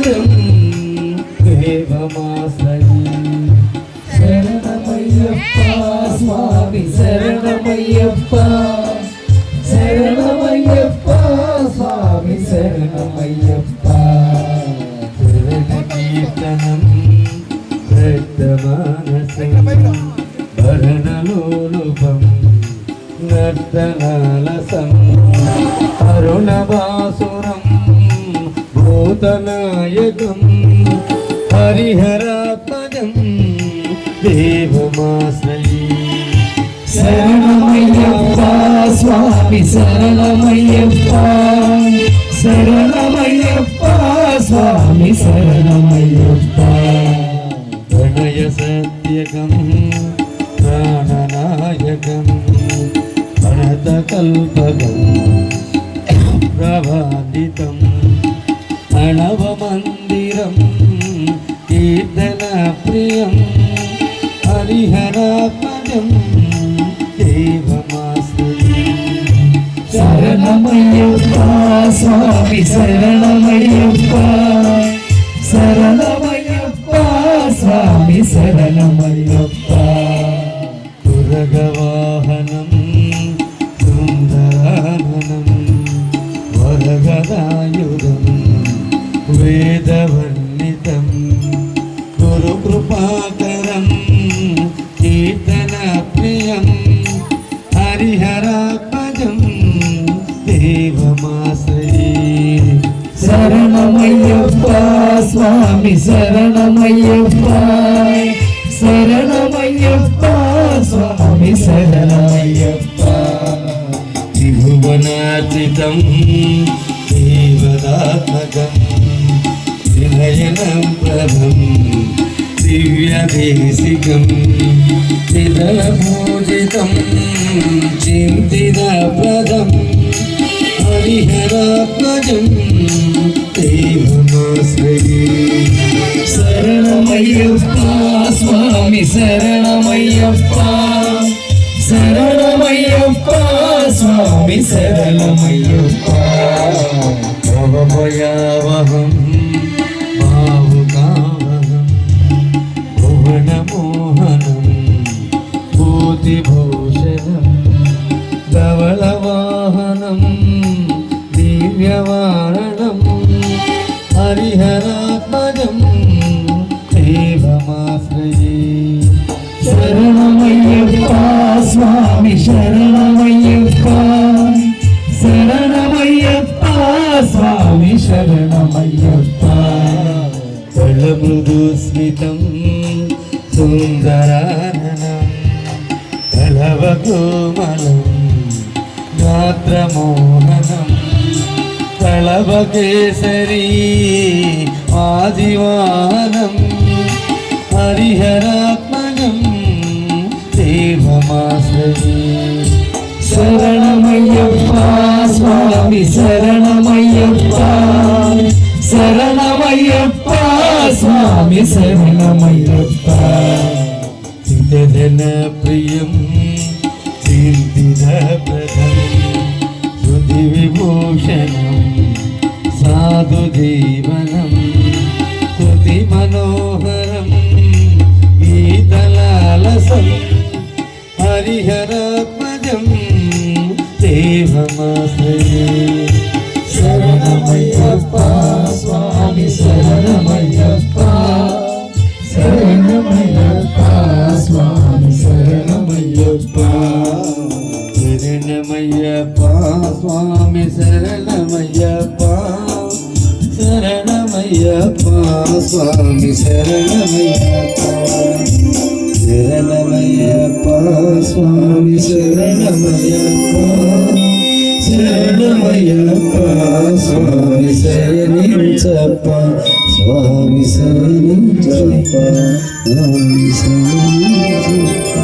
పదం దేవమాశ్రయి శరణమయ్యప్ప స్వామి శరణమయ్యప్ప శరణమయ్యప్ప స్వామి శరణమయ్యప్ప శరణ కీర్తనం రక్తమానసం భరణలోలుపం నర్తనాలసం అరుణవాసురం భూతనాయకం హరిహరాత్మజం దేవమాశ్రయి శరణమయ్యప్ప స్వామి శరణమయ్యప్ప శరణమయ్యప్ప స్వామి శరణమయ్యప్ప ప్రణయ సత్యకం ప్రాణనాయకం ప్రణతకల్పకం ప్రభాదితం ప్రణవమందిరం కీర్తన ప్రియం హరిహరాత్మజం దేవమాశ్రయి శరణమయ్యప్ప స్వామి శరణమయ్యప్ప శరణమయ్యప్ప స్వామి శరణమయ్యప్ప దుర్గవాహనం సుందరాననం వరగదాయుధం వేదవర్ణితం గురుకృపాకరం కీర్తన ప్రియం హరిహరాత్మజం దేవమాశ్రయి శరణమయ్యప్ప స్వామి శరణమయ్యప్ప శరణమయ్యప్ప స్వామి శరణమయ్యప్ప త్రిభువనార్చితం దేవదాత్మకం త్రినయనం ప్రభం దివ్యదేశికం త్రిదళపూజితం చింతితప్రదం హరిహరాత్మజం దేవమాశ్రయి శరణమయ్యప్ప స్వామి శరణమయ్యప్ప శరణమయ్యప్ప స్వామి శరణమయ్యప్ప భవభయావహం భావుకావహం భువనమోహనం భూతిభూషణం ధవళవాహనం దివ్యవారణం హరిహరాత్మజం దేవమాశ్రయి శరణమయ్యప్ప స్వామి శరణమయ్యప్ప శరణమయ్యప్ప స్వామి శరణమయ్యప్ప బలమృదుస్మితం సుందరాననం కలవకోమలం గాత్రమోహనం కళవకేసరీ ఆదివానం హరిహరాత్మజం దేవమాశ్రయి శరణమయ్యప్ప స్వామి శరణమయ్యప్ప శరణమయ్యప్ప స్వామి శరణమయ్యప్ప చితజన ప్రియం చింతితప్రదం శృతి విభూషణం సాధుజీవనం స్తుతి మనోహరం గీతలాలసం హరిహరాత్మజం దేవమాశ్రయి శరణమయ్యప్ప స్వామి శరణమయ్యప్ప శరణమయ్యప్ప స్వామి శరణమయ్యప్ప శరణమయ్యప్ప స్వామి శరణమయ్యప్ప శరణమయ్యప్ప స్వామి శరణమయ్యప్ప శరణమయ్యప్ప స్వామి శరణమయ్యప్ప శరణమయ్యప్ప స్వామి శరణించప్ప స్వామి శరణించప్ప స్వామి శరణించప్ప